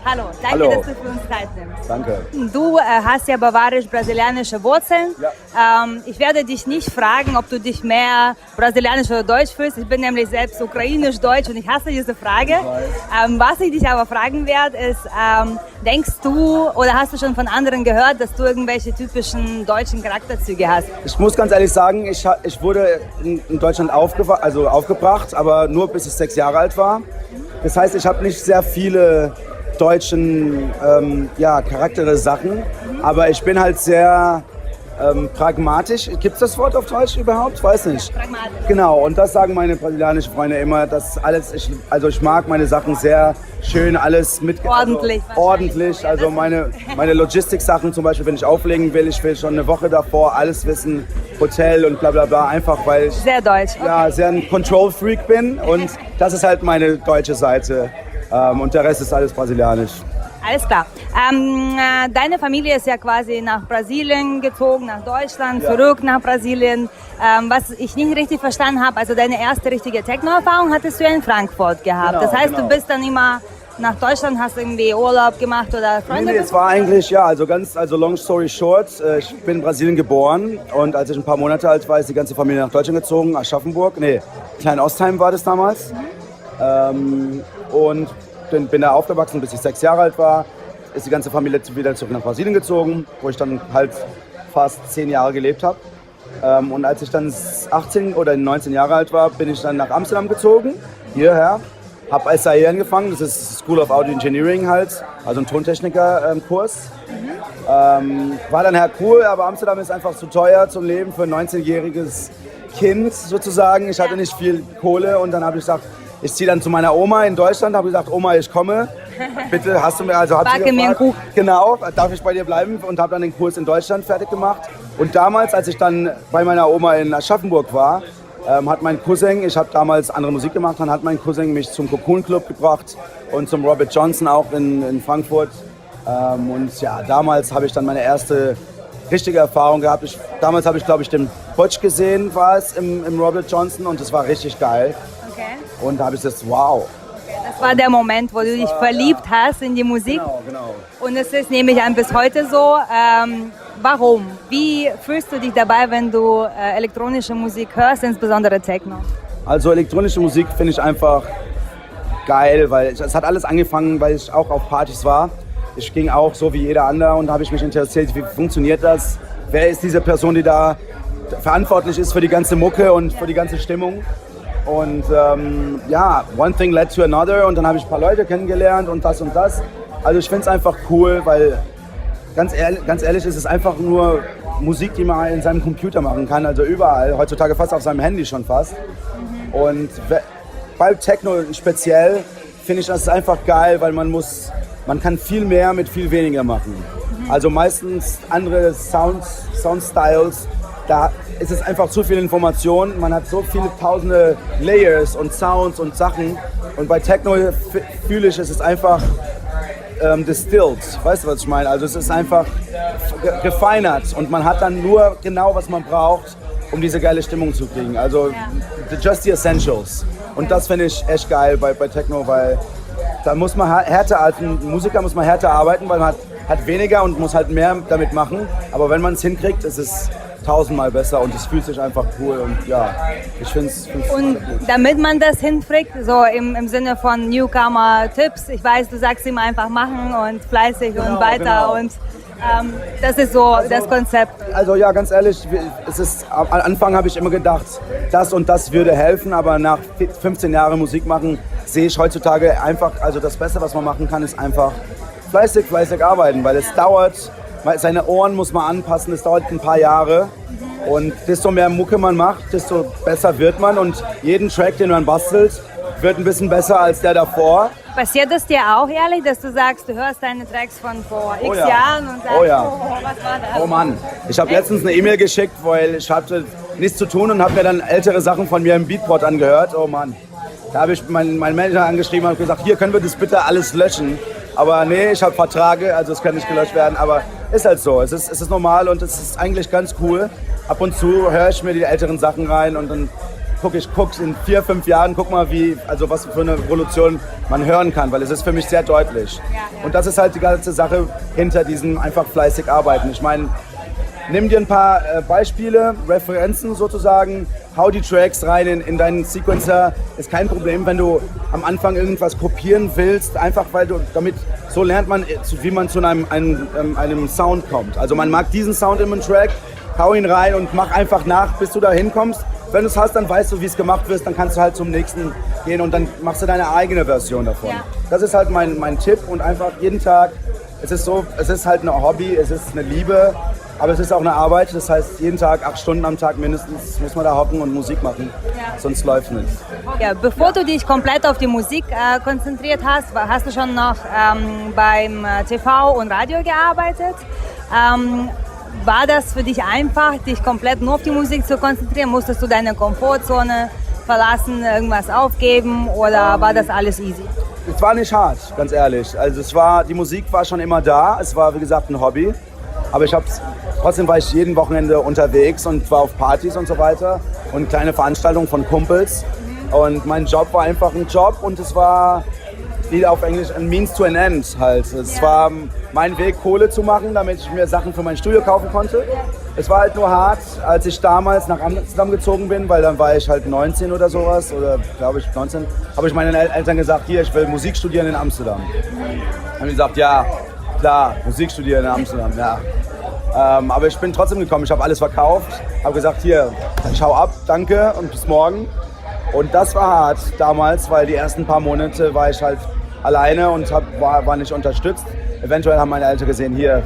Hallo, danke, Hallo. dass du für uns Zeit nimmst. Danke. Du hast ja bavarisch-brasilianische Wurzeln. Ja. Ich werde dich nicht fragen, ob du dich mehr brasilianisch oder deutsch fühlst. Ich bin nämlich selbst ukrainisch-deutsch und ich hasse diese Frage. Was ich dich aber fragen werde, ist, denkst du oder hast du schon von anderen gehört, dass du irgendwelche typischen deutschen Charakterzüge hast? Ich muss ganz ehrlich sagen, ich wurde in Deutschland aufgebracht, aber nur bis ich 6 Jahre alt war. Das heißt, ich habe nicht sehr viele deutschen Charaktere-Sachen, aber ich bin halt sehr pragmatisch. Gibt es das Wort auf Deutsch überhaupt? Weiß nicht. Pragmatisch. Genau, und das sagen meine brasilianischen Freunde immer, dass alles, ich mag meine Sachen sehr schön, alles mit... Ordentlich. Ordentlich, also meine Logistik-Sachen zum Beispiel, wenn ich auflegen will, ich will schon eine Woche davor alles wissen, Hotel und bla bla bla, einfach weil ich Sehr deutsch. Okay. ja, sehr ein Control-Freak bin und das ist halt meine deutsche Seite und der Rest ist alles brasilianisch. Alles klar. Deine Familie ist ja quasi nach Brasilien gezogen, nach Deutschland, zurück nach Brasilien. Was ich nicht richtig verstanden habe, also deine erste richtige Techno-Erfahrung hattest du ja in Frankfurt gehabt. Genau, das heißt, genau. du bist dann immer nach Deutschland, hast irgendwie Urlaub gemacht oder Freunde Nee, es war eigentlich, also long story short, ich bin in Brasilien geboren und als ich ein paar Monate alt war, ist die ganze Familie nach Deutschland gezogen, Aschaffenburg, Klein-Ostheim war das damals. Und bin da aufgewachsen, bis ich 6 Jahre alt war, ist die ganze Familie wieder zurück nach Brasilien gezogen, wo ich dann halt fast 10 Jahre gelebt habe. Und als ich dann 18 oder 19 Jahre alt war, bin ich dann nach Amsterdam gezogen, hierher. Habe als SAE angefangen, das ist School of Audio Engineering halt, also ein Tontechniker-Kurs. War dann cool, aber Amsterdam ist einfach zu teuer zum Leben für ein 19-jähriges Kind sozusagen. Ich hatte nicht viel Kohle und dann habe ich gesagt, ich ziehe dann zu meiner Oma in Deutschland, habe gesagt, Oma, ich komme. Bitte, hast du mir, hat sie Backe mir einen Kuchen. Genau, darf ich bei dir bleiben und habe dann den Kurs in Deutschland fertig gemacht. Und damals, als ich dann bei meiner Oma in Aschaffenburg war, hat mein Cousin, ich habe damals andere Musik gemacht, dann hat mein Cousin mich zum Cocoon Club gebracht und zum Robert Johnson auch in Frankfurt. Und ja, damals habe ich dann meine erste richtige Erfahrung gehabt. Damals habe ich, glaube ich, den Butch gesehen, war es im Robert Johnson und das war richtig geil. Okay. Und da habe ich gesagt, wow. Das war der Moment, wo du dich verliebt hast in die Musik. Genau. Und es ist, nehme ich an, bis heute so. Warum? Wie fühlst du dich dabei, wenn du elektronische Musik hörst, insbesondere Techno? Also elektronische Musik finde ich einfach geil, weil es hat alles angefangen, weil ich auch auf Partys war. Ich ging auch so wie jeder andere und da habe ich mich interessiert, wie funktioniert das? Wer ist diese Person, die da verantwortlich ist für die ganze Mucke und für die ganze Stimmung? Und one thing led to another und dann habe ich ein paar Leute kennengelernt und das und das. Also ich finde es einfach cool, weil ganz ehrlich ist es einfach nur Musik, die man in seinem Computer machen kann, also überall, heutzutage fast auf seinem Handy schon fast. Und bei Techno speziell finde ich das einfach geil, weil man kann viel mehr mit viel weniger machen. Also meistens andere Soundstyles, da ist es einfach zu viel Information, man hat so viele tausende Layers und Sounds und Sachen und bei Techno fühle ich, es ist einfach distilled, weißt du, was ich meine? Also es ist einfach gefeinert und man hat dann nur genau, was man braucht, um diese geile Stimmung zu kriegen. Also just the essentials. Und das finde ich echt geil bei Techno, weil da muss man als Musiker muss man härter arbeiten, weil man hat weniger und muss halt mehr damit machen. Aber wenn man es hinkriegt, ist es 1000-mal besser und es fühlt sich einfach cool und ja, ich finde es Und damit man das hinkriegt, so im Sinne von Newcomer-Tipps, ich weiß, du sagst immer einfach machen und fleißig und weiter und das ist so das Konzept. Also ja, ganz ehrlich, am Anfang habe ich immer gedacht, das und das würde helfen, aber nach 15 Jahren Musik machen sehe ich heutzutage einfach, also das Beste, was man machen kann, ist einfach fleißig arbeiten, weil es dauert, seine Ohren muss man anpassen, es dauert ein paar Jahre und desto mehr Mucke man macht, desto besser wird man und jeden Track, den man bastelt, wird ein bisschen besser als der davor. Passiert es dir auch ehrlich, dass du sagst, du hörst deine Tracks von vor x Jahren und sagst, was war das? Oh Mann, ich habe letztens eine E-Mail geschickt, weil ich hatte nichts zu tun und habe mir dann ältere Sachen von mir im Beatport angehört. Oh Mann, da habe ich meinen Manager angeschrieben und gesagt, hier können wir das bitte alles löschen. Aber nee, ich habe Verträge, also es kann nicht gelöscht werden, aber ist halt so. Es ist normal und es ist eigentlich ganz cool. Ab und zu höre ich mir die älteren Sachen rein und dann guck in 4, 5 Jahren, guck mal, was für eine Revolution man hören kann, weil es ist für mich sehr deutlich. Und das ist halt die ganze Sache hinter diesem einfach fleißig arbeiten. Ich meine, nimm dir ein paar Beispiele, Referenzen sozusagen, hau die Tracks rein in deinen Sequencer. Ist kein Problem, wenn du am Anfang irgendwas kopieren willst, einfach weil so lernt man, wie man zu einem Sound kommt. Also man mag diesen Sound in einem Track, hau ihn rein und mach einfach nach, bis du da hinkommst. Wenn du es hast, dann weißt du, wie es gemacht wird, dann kannst du halt zum nächsten gehen und dann machst du deine eigene Version davon. Ja. Das ist halt mein Tipp und einfach jeden Tag, es ist halt ein Hobby, es ist eine Liebe, aber es ist auch eine Arbeit. Das heißt, jeden Tag 8 Stunden am Tag mindestens muss man da hocken und Musik machen, sonst läuft es nicht. Ja, bevor du dich komplett auf die Musik konzentriert hast, hast du schon noch beim TV und Radio gearbeitet. War das für dich einfach, dich komplett nur auf die Musik zu konzentrieren? Musstest du deine Komfortzone verlassen, irgendwas aufgeben oder war das alles easy? Es war nicht hart, ganz ehrlich. Also die Musik war schon immer da. Es war, wie gesagt, ein Hobby. Aber trotzdem war ich jeden Wochenende unterwegs und war auf Partys und so weiter und kleine Veranstaltungen von Kumpels. Und mein Job war einfach ein Job und es war, wie auf Englisch, ein Means to an End halt. Es war mein Weg, Kohle zu machen, damit ich mir Sachen für mein Studio kaufen konnte. Es war halt nur hart, als ich damals nach Amsterdam gezogen bin, weil dann war ich halt 19 oder sowas, oder glaube ich 19, habe ich meinen Eltern gesagt, hier, ich will Musik studieren in Amsterdam. Haben die gesagt, ja, klar, Musik studieren in Amsterdam, ja. Aber ich bin trotzdem gekommen, ich habe alles verkauft, habe gesagt, hier, ich hau ab, danke und bis morgen. Und das war hart damals, weil die ersten paar Monate war ich halt alleine und war nicht unterstützt. Eventuell haben meine Eltern gesehen, hier,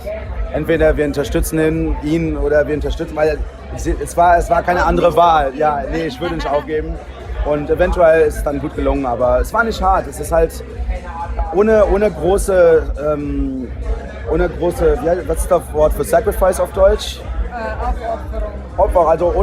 entweder wir unterstützen ihn oder wir unterstützen, weil es war keine andere Wahl. Ja, nee, ich würde nicht aufgeben. Und eventuell ist es dann gut gelungen, aber es war nicht hart. Es ist halt ohne große, was ist das Wort für Sacrifice auf Deutsch? Opfer, also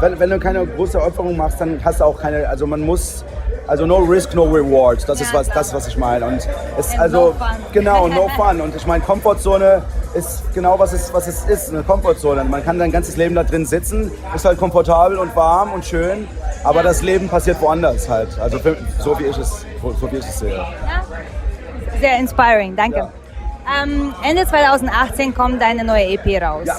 wenn du keine große Opferung machst, dann hast du auch keine, also man muss, also no risk, no reward, das ist was ich meine. Und es ist also, genau, no fun. Und ich meine, Komfortzone ist genau was es ist, eine Komfortzone. Man kann sein ganzes Leben da drin sitzen, ist halt komfortabel und warm und schön, aber das Leben passiert woanders halt, also so wie ich es sehe. Ja. Sehr inspiring, danke. Ja. Ende 2018 kommt deine neue EP raus. Ja.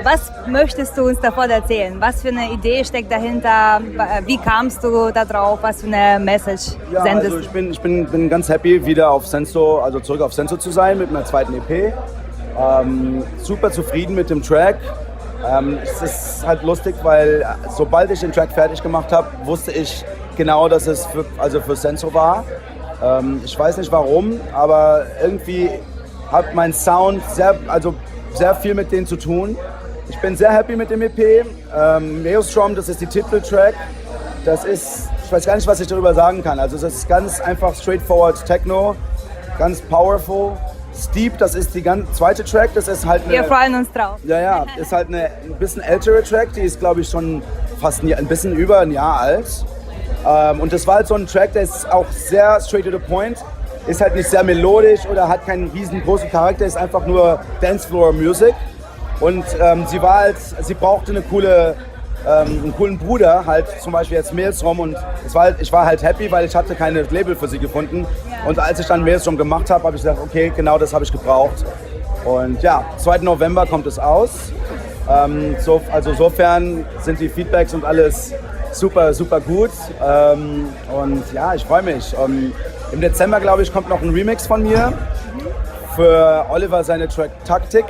Was möchtest du uns davon erzählen? Was für eine Idee steckt dahinter? Wie kamst du da drauf? Was für eine Message sendest du? Also ich bin ganz happy, wieder auf Senso, also zurück auf Senso zu sein mit meiner zweiten EP. Super zufrieden mit dem Track. Es ist halt lustig, weil sobald ich den Track fertig gemacht habe, wusste ich genau, dass es für Senso war. Ich weiß nicht warum, aber irgendwie hat mein Sound sehr viel mit denen zu tun. Ich bin sehr happy mit dem EP. Maelstrom, das ist die Titeltrack. Ich weiß gar nicht, was ich darüber sagen kann. Also es ist ganz einfach straightforward Techno, ganz powerful. Steep, das ist die zweite Track, das ist halt wir freuen uns drauf. Ja, ist halt eine ein bisschen ältere Track, die ist glaube ich schon fast ein bisschen über ein Jahr alt. Und das war halt so ein Track, der ist auch sehr straight to the point, ist halt nicht sehr melodisch oder hat keinen riesengroßen Charakter, ist einfach nur Dancefloor Music. Und sie brauchte einen coolen Bruder, halt zum Beispiel jetzt Maelstrom, und ich war halt happy, weil ich hatte keine Label für sie gefunden. Und als ich dann Maelstrom gemacht habe, habe ich gesagt, okay, genau das habe ich gebraucht. Und ja, 2. November kommt es aus. Insofern sind die Feedbacks und alles super, super gut. Und ja, ich freue mich. Im Dezember, glaube ich, kommt noch ein Remix von mir für Oliver seine Track Taktik.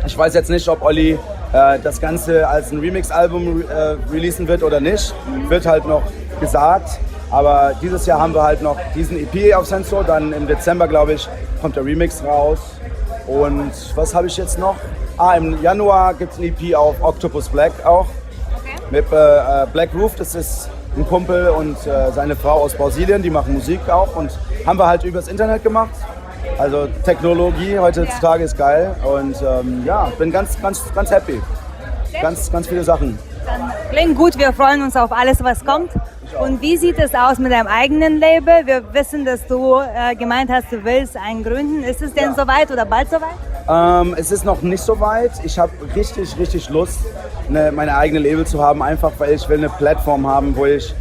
Ich weiß jetzt nicht, ob Olli das Ganze als ein Remix-Album releasen wird oder nicht. Wird halt noch gesagt. Aber dieses Jahr haben wir halt noch diesen EP auf Senso. Dann im Dezember, glaube ich, kommt der Remix raus. Und was habe ich jetzt noch? Im Januar gibt es ein EP auf Octopus Black auch. Mit Black Roof, das ist ein Kumpel und seine Frau aus Brasilien, die machen Musik auch. Und haben wir halt übers Internet gemacht. Also Technologie heutzutage ist geil. Und bin ganz happy. Ganz viele Sachen. Dann klingt gut, wir freuen uns auf alles, was kommt. Und wie sieht es aus mit deinem eigenen Label? Wir wissen, dass du gemeint hast, du willst einen gründen. Ist es denn soweit oder bald soweit? Es ist noch nicht so weit. Ich habe richtig Lust, meine eigene Label zu haben, einfach weil ich will eine Plattform haben, wo ich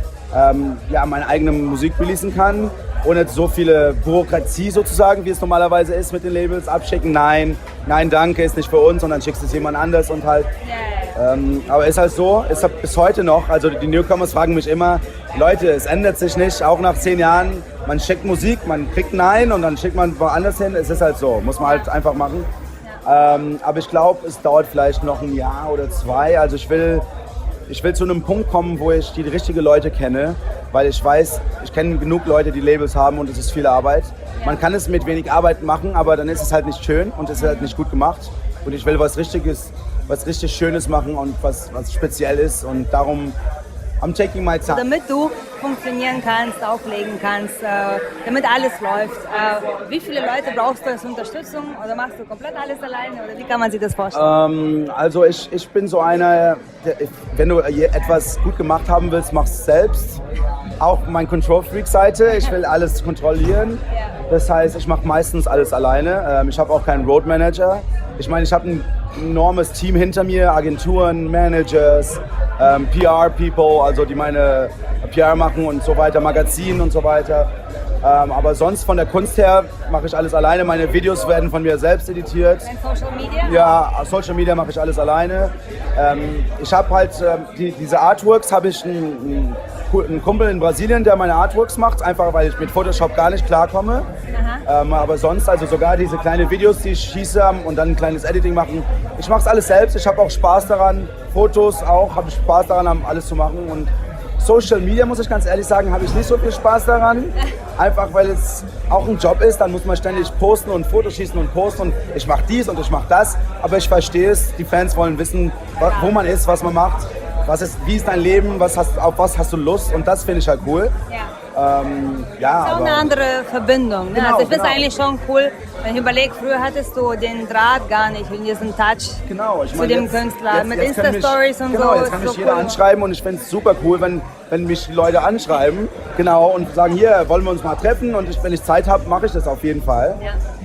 meine eigene Musik releasen kann, ohne so viele Bürokratie sozusagen, wie es normalerweise ist mit den Labels. Abschicken, nein, danke, ist nicht für uns, und dann schickst du es jemand anders und halt. Aber ist halt so, ist halt bis heute noch, also die Newcomers fragen mich immer, Leute, es ändert sich nicht, auch nach 10 Jahren, man schickt Musik, man kriegt Nein und dann schickt man woanders hin, es ist halt so, muss man halt einfach machen. Aber ich glaube, es dauert vielleicht noch ein Jahr oder 2, also ich will zu einem Punkt kommen, wo ich die richtigen Leute kenne, weil ich weiß, ich kenne genug Leute, die Labels haben, und es ist viel Arbeit. Man kann es mit wenig Arbeit machen, aber dann ist es halt nicht schön und es ist halt nicht gut gemacht. Und ich will was richtig Schönes machen und was speziell ist, und darum I'm taking my time. Damit du funktionieren kannst, auflegen kannst, damit alles läuft. Wie viele Leute brauchst du als Unterstützung, oder machst du komplett alles alleine, oder wie kann man sich das vorstellen? Also ich bin so einer, wenn du etwas gut gemacht haben willst, machst du es selbst. Auch mein Control-Freak-Seite, ich will alles kontrollieren. Das heißt, ich mache meistens alles alleine. Ich habe auch keinen Road-Manager. Ich meine, ich habe ein enormes Team hinter mir, Agenturen, Managers, PR-People, also die meine PR machen und so weiter, Magazinen und so weiter. Aber sonst von der Kunst her mache ich alles alleine. Meine Videos werden von mir selbst editiert. Und Social Media? Ja, Social Media mache ich alles alleine. Ich habe halt diese Artworks, habe ich einen Kumpel in Brasilien, der meine Artworks macht, einfach weil ich mit Photoshop gar nicht klarkomme. Aber sonst, also sogar diese kleinen Videos, die ich schieße und dann ein kleines Editing machen, ich mache es alles selbst. Ich habe auch Spaß daran, Fotos auch, habe ich Spaß daran, alles zu machen. Und Social Media, muss ich ganz ehrlich sagen, habe ich nicht so viel Spaß daran. Einfach weil es auch ein Job ist, dann muss man ständig posten und Fotos schießen und posten, und ich mache dies und ich mache das. Aber ich verstehe es, die Fans wollen wissen, wo man ist, was man macht. Wie ist dein Leben, auf was hast du Lust, und das finde ich halt cool. Das ist auch eine andere Verbindung. Ne? Genau, also ich finde es eigentlich schon cool, wenn ich überlege, früher hattest du den Draht gar nicht, in diesen Touch zu dem Künstler, mit Insta-Stories und so. Genau, jetzt kann mich jeder anschreiben, und ich finde es super cool, wenn mich die Leute anschreiben, und sagen, hier, wollen wir uns mal treffen, und wenn ich Zeit habe, mache ich das auf jeden Fall.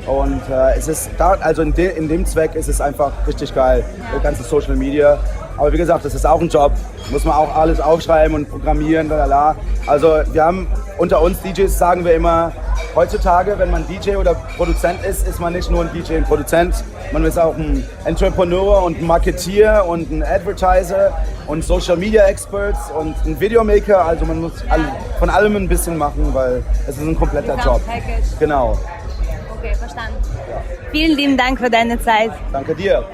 Und es ist also in dem Zweck ist es einfach richtig geil, das ganze Social Media. Aber wie gesagt, das ist auch ein Job, muss man auch alles aufschreiben und programmieren, lalala. Also wir haben unter uns DJs, sagen wir immer, heutzutage, wenn man DJ oder Produzent ist, ist man nicht nur ein DJ und Produzent, man ist auch ein Entrepreneur und ein Marketeer und ein Advertiser und Social Media Experts und ein Videomaker. Also man muss von allem ein bisschen machen, weil es ist ein kompletter Job. Genau. Okay, verstanden. Vielen lieben Dank für deine Zeit. Danke dir.